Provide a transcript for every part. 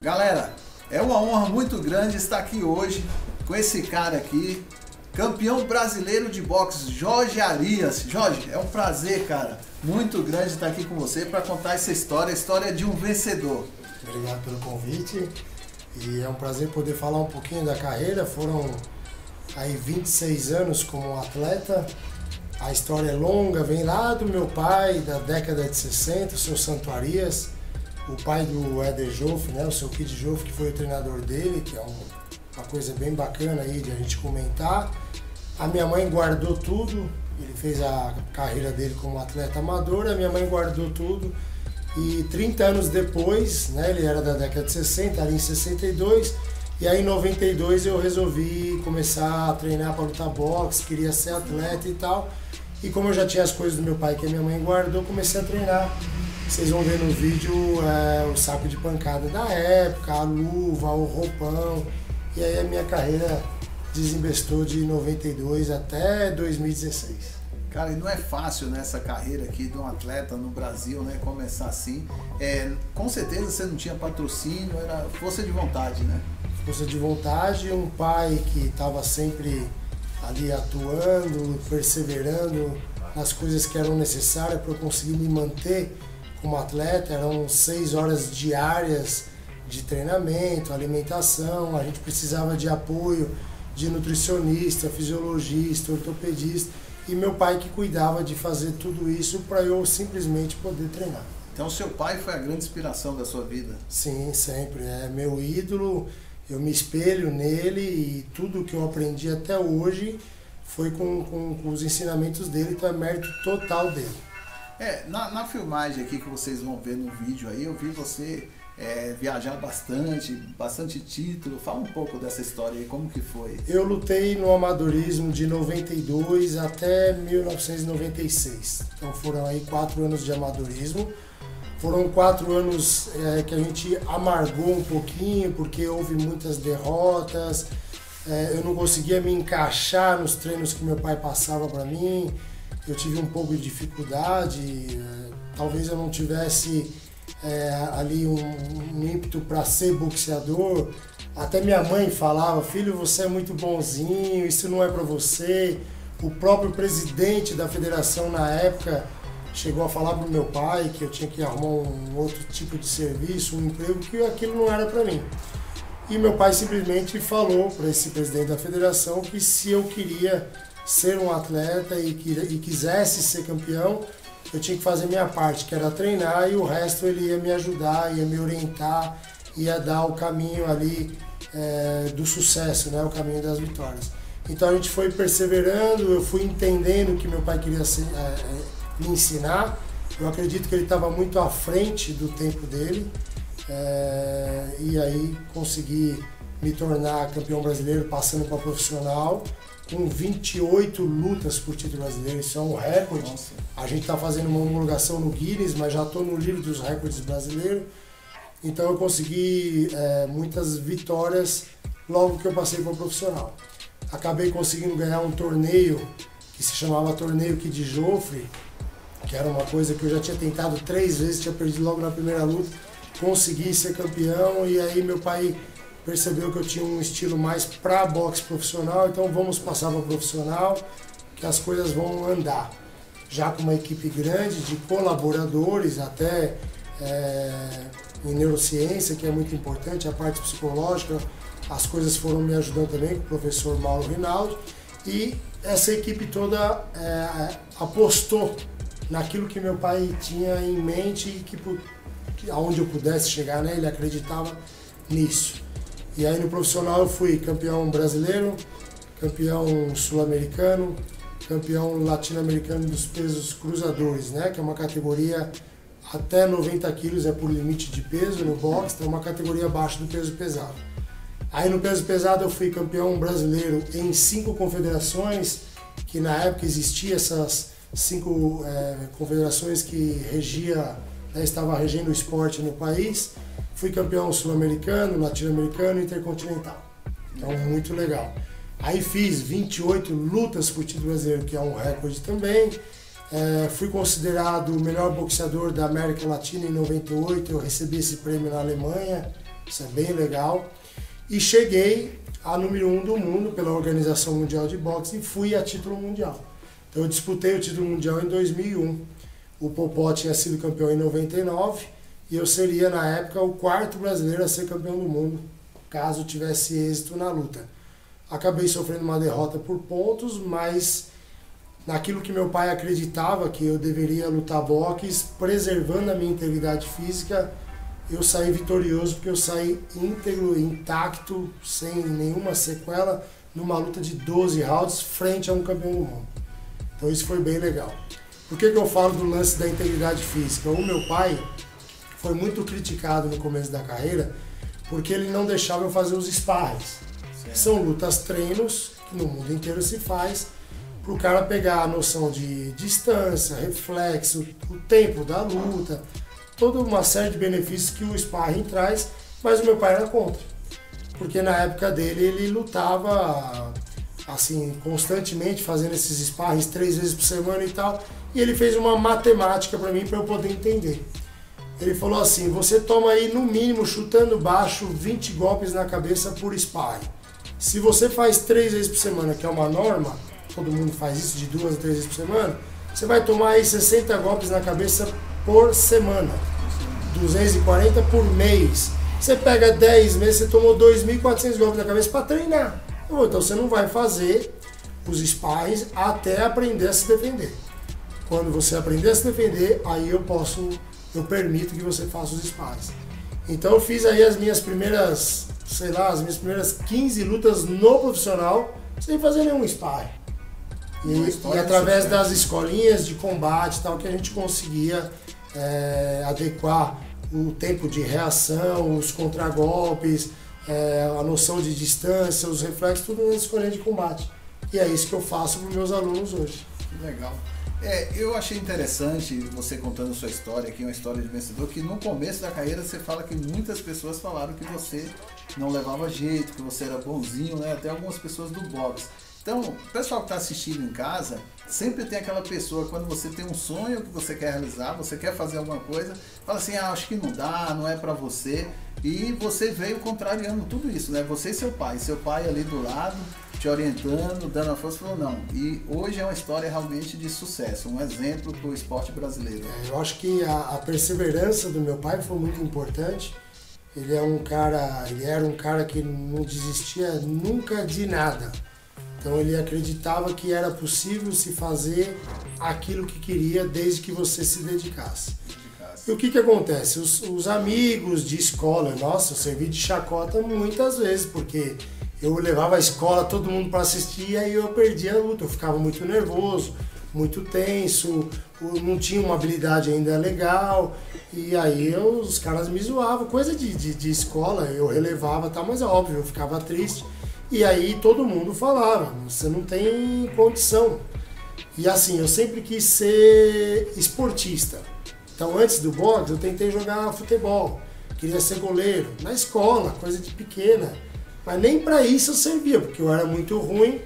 Galera, é uma honra muito grande estar aqui hoje com esse cara aqui, campeão brasileiro de boxe, Jorge Arias. Jorge, é um prazer, cara, muito grande estar aqui com você para contar essa história, a história de um vencedor. Obrigado pelo convite e é um prazer poder falar um pouquinho da carreira. Foram aí 26 anos como atleta. A história é longa, vem lá do meu pai, da década de 60, o seu Santuarias, o pai do Éder Joffre, né, o seu Kid Joffre, que foi o treinador dele, que é uma coisa bem bacana aí de a gente comentar. A minha mãe guardou tudo, ele fez a carreira dele como atleta amador, a minha mãe guardou tudo e 30 anos depois, né, ele era da década de 60, ali em 62, e aí em 92 eu resolvi começar a treinar para lutar boxe, queria ser atleta e tal. E como eu já tinha as coisas do meu pai que a minha mãe guardou, comecei a treinar. Vocês vão ver no vídeo o saco de pancada da época, a luva, o roupão. E aí a minha carreira desembestou de 92 até 2016. Cara, e não é fácil nessa carreira aqui de um atleta no Brasil, né, começar assim. Com certeza você não tinha patrocínio, era força de vontade, né? Força de vontade, um pai que estava sempre ali atuando, perseverando nas coisas que eram necessárias para eu conseguir me manter como atleta. Eram 6 horas diárias de treinamento, alimentação, a gente precisava de apoio de nutricionista, fisiologista, ortopedista, e meu pai que cuidava de fazer tudo isso para eu simplesmente poder treinar. Então seu pai foi a grande inspiração da sua vida? Sim, sempre, é meu ídolo. Eu me espelho nele e tudo que eu aprendi até hoje foi com os ensinamentos dele, então é mérito total dele. Na filmagem aqui que vocês vão ver no vídeo aí, eu vi você viajar bastante título. Fala um pouco dessa história aí, como que foi? Eu lutei no amadorismo de 92 até 1996, então foram aí 4 anos de amadorismo. Foram 4 anos que a gente amargou um pouquinho, porque houve muitas derrotas, eu não conseguia me encaixar nos treinos que meu pai passava para mim, eu tive um pouco de dificuldade, talvez eu não tivesse ali um ímpeto para ser boxeador. Até minha mãe falava: filho, você é muito bonzinho, isso não é para você. O próprio presidente da federação na época chegou a falar pro meu pai que eu tinha que arrumar um outro tipo de serviço, um emprego, que aquilo não era para mim. E meu pai simplesmente falou para esse presidente da federação que se eu queria ser um atleta e quisesse ser campeão, eu tinha que fazer minha parte, que era treinar, e o resto ele ia me ajudar, ia me orientar, ia dar o caminho ali do sucesso, né, o caminho das vitórias. Então a gente foi perseverando, eu fui entendendo o que meu pai queria me ensinar. Eu acredito que ele estava muito à frente do tempo dele, e aí consegui me tornar campeão brasileiro passando para profissional, com 28 lutas por título brasileiro. Isso é um recorde. Nossa. A gente está fazendo uma homologação no Guinness, mas já estou no livro dos recordes brasileiros. Então eu consegui muitas vitórias logo que eu passei para o profissional. Acabei conseguindo ganhar um torneio que se chamava Torneio Kid Joffre, que era uma coisa que eu já tinha tentado 3 vezes, tinha perdido logo na primeira luta, consegui ser campeão, e aí meu pai percebeu que eu tinha um estilo mais para boxe profissional, então vamos passar para profissional, que as coisas vão andar. Já com uma equipe grande de colaboradores, até em neurociência, que é muito importante, a parte psicológica, as coisas foram me ajudando também, com o professor Mauro Rinaldi, e essa equipe toda apostou naquilo que meu pai tinha em mente e que aonde eu pudesse chegar, né, ele acreditava nisso. E aí no profissional eu fui campeão brasileiro, campeão sul-americano, campeão latino-americano dos pesos cruzadores, né, que é uma categoria até 90 quilos, é por limite de peso no boxe, então é uma categoria abaixo do peso pesado. Aí no peso pesado eu fui campeão brasileiro em 5 confederações, que na época existiam essas 5 confederações que estava regendo o esporte no país. Fui campeão sul-americano, latino-americano e intercontinental. Então, muito legal. Aí fiz 28 lutas por título brasileiro, que é um recorde também. Fui considerado o melhor boxeador da América Latina em 98, eu recebi esse prêmio na Alemanha, isso é bem legal. E cheguei a número 1 do mundo pela Organização Mundial de Boxe e fui a título mundial. Então eu disputei o título mundial em 2001. O Popó tinha sido campeão em 99 e eu seria, na época, o 4º brasileiro a ser campeão do mundo, caso tivesse êxito na luta. Acabei sofrendo uma derrota por pontos, mas naquilo que meu pai acreditava, que eu deveria lutar boxe, preservando a minha integridade física, eu saí vitorioso, porque eu saí íntegro, intacto, sem nenhuma sequela, numa luta de 12 rounds, frente a um campeão do mundo. Então isso foi bem legal. Por que eu falo do lance da integridade física? O meu pai foi muito criticado no começo da carreira, porque ele não deixava eu fazer os sparrings. São lutas treinos, que no mundo inteiro se faz, para o cara pegar a noção de distância, reflexo, o tempo da luta, toda uma série de benefícios que o sparring traz, mas o meu pai era contra. Porque na época dele ele lutava assim, constantemente, fazendo esses sparrings 3 vezes por semana e tal, e ele fez uma matemática para mim, para eu poder entender. Ele falou assim: você toma aí no mínimo, chutando baixo, 20 golpes na cabeça por sparring. Se você faz 3 vezes por semana, que é uma norma, todo mundo faz isso de 2 a 3 vezes por semana, você vai tomar aí 60 golpes na cabeça por semana, 240 por mês. Você pega 10 meses, você tomou 2.400 golpes na cabeça para treinar. Então você não vai fazer os sparrings até aprender a se defender. Quando você aprender a se defender, aí eu permito que você faça os sparrings. Então eu fiz aí as minhas primeiras 15 lutas no profissional, sem fazer nenhum sparring. E através das escolinhas de combate e tal, que a gente conseguia adequar o tempo de reação, os contragolpes, a noção de distância, os reflexos, tudo na escolinha de combate. E é isso que eu faço para os meus alunos hoje. Que legal. Eu achei interessante você contando sua história aqui, uma história de vencedor, que no começo da carreira você fala que muitas pessoas falaram que você não levava jeito, que você era bonzinho, né? Até algumas pessoas do boxe. Então, o pessoal que está assistindo em casa, sempre tem aquela pessoa, quando você tem um sonho que você quer realizar, você quer fazer alguma coisa, fala assim: acho que não dá, não é para você. E você veio contrariando tudo isso, né? Você e seu pai ali do lado, te orientando, dando a força, falou não. E hoje é uma história realmente de sucesso, um exemplo para o esporte brasileiro. Eu acho que a perseverança do meu pai foi muito importante. Ele era um cara que não desistia nunca de nada. Então ele acreditava que era possível se fazer aquilo que queria desde que você se dedicasse. E o que acontece? Os amigos de escola, nossa, eu servi de chacota muitas vezes, porque eu levava a escola, todo mundo para assistir, e aí eu perdia a luta, eu ficava muito nervoso, muito tenso, não tinha uma habilidade ainda legal, e aí os caras me zoavam, coisa de escola, eu relevava, tá, mas é óbvio, eu ficava triste. E aí todo mundo falava: você não tem condição. E assim, eu sempre quis ser esportista. Então antes do boxe eu tentei jogar futebol, queria ser goleiro, na escola, coisa de pequena. Mas nem para isso eu servia, porque eu era muito ruim.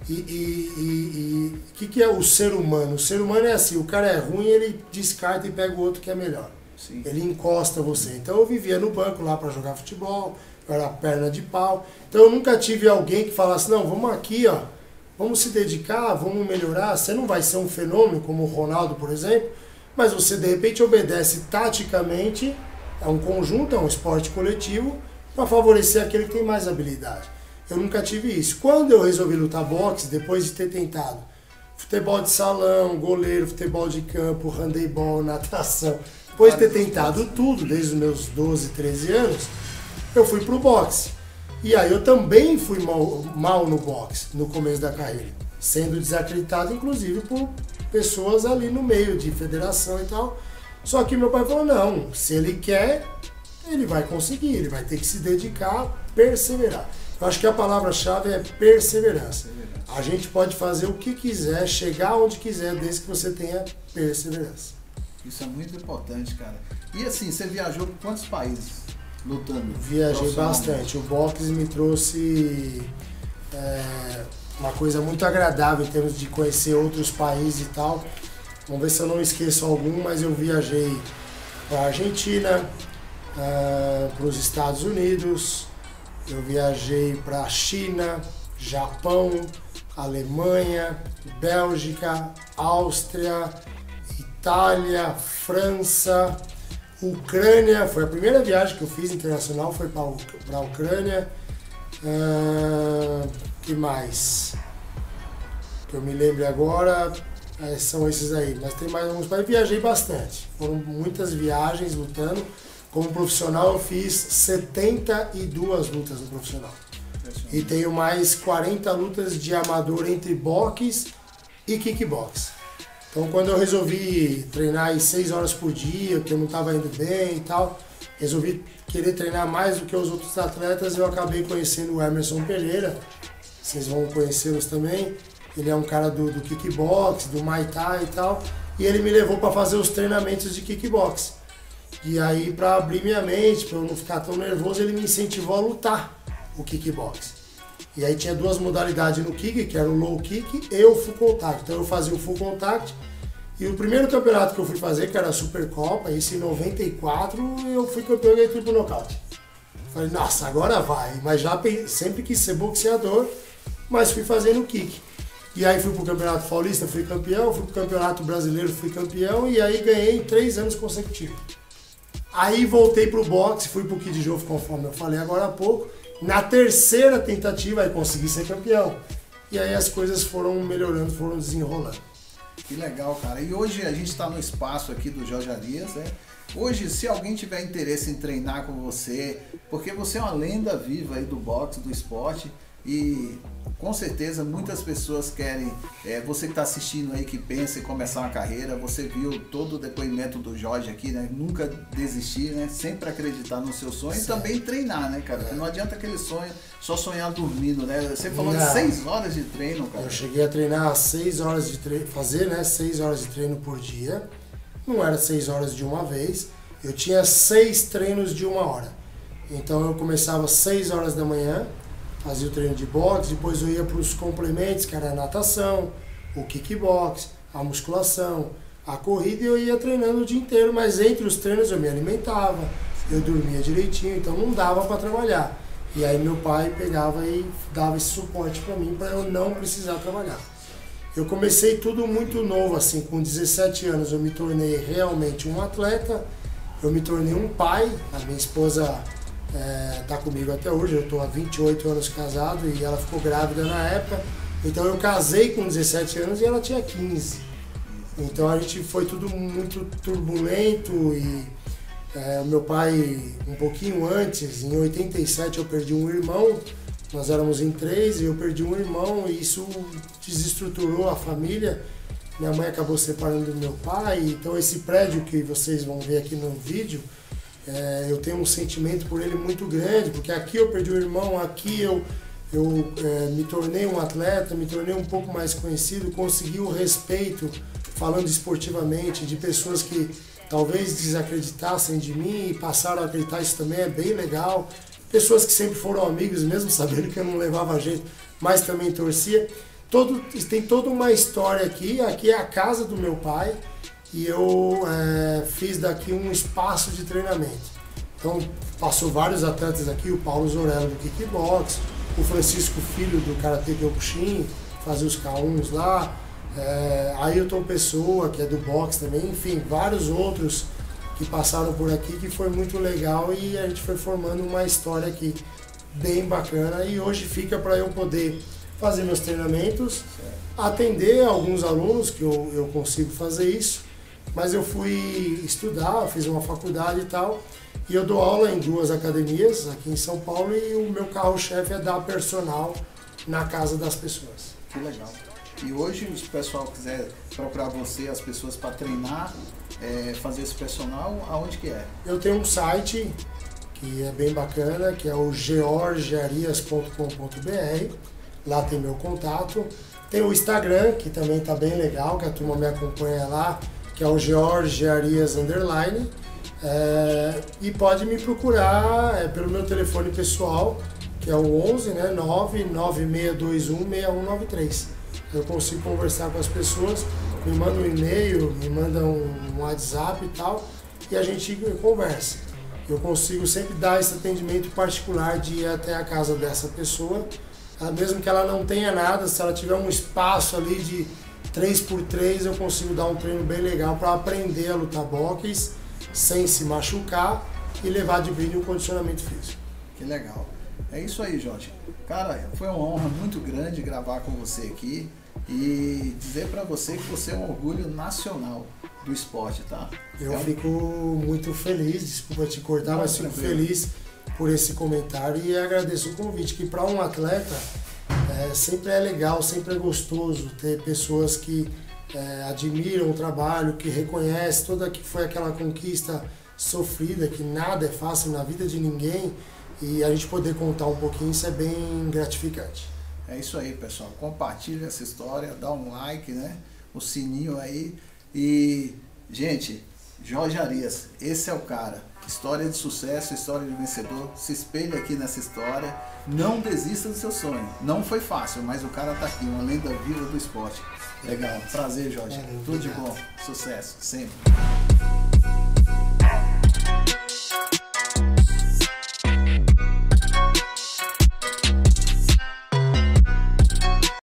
E o que é o ser humano? O ser humano é assim: o cara é ruim, ele descarta e pega o outro que é melhor. Sim. Ele encosta você. Então eu vivia no banco lá para jogar futebol, eu era perna de pau. Então eu nunca tive alguém que falasse: não, vamos aqui, ó, vamos se dedicar, vamos melhorar. Você não vai ser um fenômeno como o Ronaldo, por exemplo, mas você de repente obedece taticamente, é um conjunto, é um esporte coletivo, para favorecer aquele que tem mais habilidade. Eu nunca tive isso. Quando eu resolvi lutar boxe, depois de ter tentado futebol de salão, goleiro, futebol de campo, handebol, natação, depois de ter tentado tudo, desde os meus 12, 13 anos, eu fui pro boxe. E aí eu também fui mal no boxe, no começo da carreira, sendo desacreditado, inclusive, por pessoas ali no meio de federação e tal. Só que meu pai falou: não, se ele quer, ele vai conseguir, ele vai ter que se dedicar, perseverar. Eu acho que a palavra-chave é perseverança. A gente pode fazer o que quiser, chegar onde quiser, desde que você tenha perseverança. Isso é muito importante, cara. E assim, você viajou por quantos países lutando? Viajei bastante. O boxe me trouxe uma coisa muito agradável em termos de conhecer outros países e tal. Vamos ver se eu não esqueço algum, mas eu viajei para a Argentina, para os Estados Unidos, eu viajei para a China, Japão, Alemanha, Bélgica, Áustria, Itália, França, Ucrânia. Foi a primeira viagem que eu fiz internacional, foi para a Ucrânia. Que mais? Que eu me lembro agora, são esses aí. Mas tem mais alguns países. Viajei bastante. Foram muitas viagens lutando. Como profissional eu fiz 72 lutas no profissional. E tenho mais 40 lutas de amador entre boxe e kickbox. Então quando eu resolvi treinar aí 6 horas por dia, que eu não estava indo bem e tal, resolvi querer treinar mais do que os outros atletas, eu acabei conhecendo o Emerson Pereira, vocês vão conhecê-los também. Ele é um cara do kickbox, do Muay Thai e tal, e ele me levou para fazer os treinamentos de kickbox. E aí, para abrir minha mente, para eu não ficar tão nervoso, ele me incentivou a lutar o kickbox. E aí tinha 2 modalidades no kick, que era o low kick e o full contact. Então eu fazia o full contact. E o primeiro campeonato que eu fui fazer, que era a Supercopa, isso em 94, eu fui campeão e ganhei triplo nocaute. Falei, nossa, agora vai. Mas já sempre quis ser boxeador, mas fui fazendo kick. E aí fui pro Campeonato Paulista, fui campeão, fui pro Campeonato Brasileiro, fui campeão, e aí ganhei em 3 anos consecutivos. Aí voltei pro boxe, fui pro Kid Joe, conforme eu falei agora há pouco. Na terceira tentativa, aí consegui ser campeão. E aí as coisas foram melhorando, foram desenrolando. Que legal, cara. E hoje a gente está no espaço aqui do Jorge Arias, né? Hoje, se alguém tiver interesse em treinar com você, porque você é uma lenda viva aí do boxe, do esporte, e com certeza muitas pessoas querem, você que está assistindo aí, que pensa em começar uma carreira, você viu todo o depoimento do Jorge aqui, né? Nunca desistir, né? Sempre acreditar no seu sonho. Certo. E também treinar, né, cara? Porque não adianta aquele sonho, só sonhar dormindo, né? Você falou de 6 horas de treino, cara. Eu cheguei a treinar 6 horas de treino, fazer, né, 6 horas de treino por dia. Não era 6 horas de uma vez, eu tinha 6 treinos de 1 hora. Então eu começava às 6 horas da manhã, fazia o treino de boxe, depois eu ia para os complementos, que era a natação, o kickbox, a musculação, a corrida, e eu ia treinando o dia inteiro, mas entre os treinos eu me alimentava, eu dormia direitinho, então não dava para trabalhar. E aí meu pai pegava e dava esse suporte para mim, para eu não precisar trabalhar. Eu comecei tudo muito novo, assim, com 17 anos eu me tornei realmente um atleta, eu me tornei um pai, a minha esposa tá comigo até hoje, eu estou há 28 anos casado e ela ficou grávida na época, então eu casei com 17 anos e ela tinha 15. Então a gente foi tudo muito turbulento e o meu pai, um pouquinho antes, em 87 eu perdi um irmão, nós éramos em 3 e eu perdi um irmão e isso desestruturou a família. Minha mãe acabou separando do meu pai, então esse prédio que vocês vão ver aqui no vídeo, eu tenho um sentimento por ele muito grande, porque aqui eu perdi um irmão, aqui eu me tornei um atleta, me tornei um pouco mais conhecido, consegui o respeito, falando esportivamente, de pessoas que talvez desacreditassem de mim e passaram a acreditar, isso também é bem legal. Pessoas que sempre foram amigos, mesmo sabendo que eu não levava jeito, mas também torcia. Tem toda uma história aqui é a casa do meu pai, e eu fiz daqui um espaço de treinamento. Então passou vários atletas aqui, o Paulo Zorello do kickbox, o Francisco Filho do Karatê Kyokushin, fazia os K1s lá, Ailton Pessoa, que é do boxe também, enfim, vários outros que passaram por aqui, que foi muito legal e a gente foi formando uma história aqui bem bacana, e hoje fica para eu poder fazer meus treinamentos, atender alguns alunos, que eu consigo fazer isso, mas eu fui estudar, fiz uma faculdade e tal, e eu dou aula em 2 academias aqui em São Paulo, e o meu carro-chefe é dar personal na casa das pessoas. Que legal. E hoje, se o pessoal quiser procurar você, as pessoas para treinar, fazer esse personal, aonde que é? Eu tenho um site que é bem bacana, que é o georgearias.com.br, lá tem meu contato. Tem o Instagram, que também tá bem legal, que a turma me acompanha lá, que é o George Arias _, e pode me procurar pelo meu telefone pessoal, que é o 11, né, 996216193. Eu consigo conversar com as pessoas, me manda um e-mail, me manda um WhatsApp e tal, e a gente conversa. eu consigo sempre dar esse atendimento particular de ir até a casa dessa pessoa, mesmo que ela não tenha nada, se ela tiver um espaço ali de 3x3, eu consigo dar um treino bem legal para aprender a lutar boxe sem se machucar e levar de brinde um condicionamento físico. Que legal. É isso aí, Jorge. Cara, foi uma honra muito grande gravar com você aqui e dizer para você que você é um orgulho nacional do esporte, tá? Eu fico muito feliz, desculpa te cortar, mas fico feliz por esse comentário e agradeço o convite, que para um atleta sempre é legal, sempre é gostoso ter pessoas que admiram o trabalho, que reconhecem toda que foi aquela conquista sofrida, que nada é fácil na vida de ninguém, e a gente poder contar um pouquinho, isso é bem gratificante. É isso aí, pessoal. Compartilha essa história, dá um like, né? O sininho aí. E, gente, Jorge Arias, esse é o cara. História de sucesso, história de vencedor. Se espelhe aqui nessa história. Não desista do seu sonho. Não foi fácil, mas o cara tá aqui, uma lenda viva do esporte. Legal. Prazer, Jorge. Tudo de bom. Sucesso, sempre.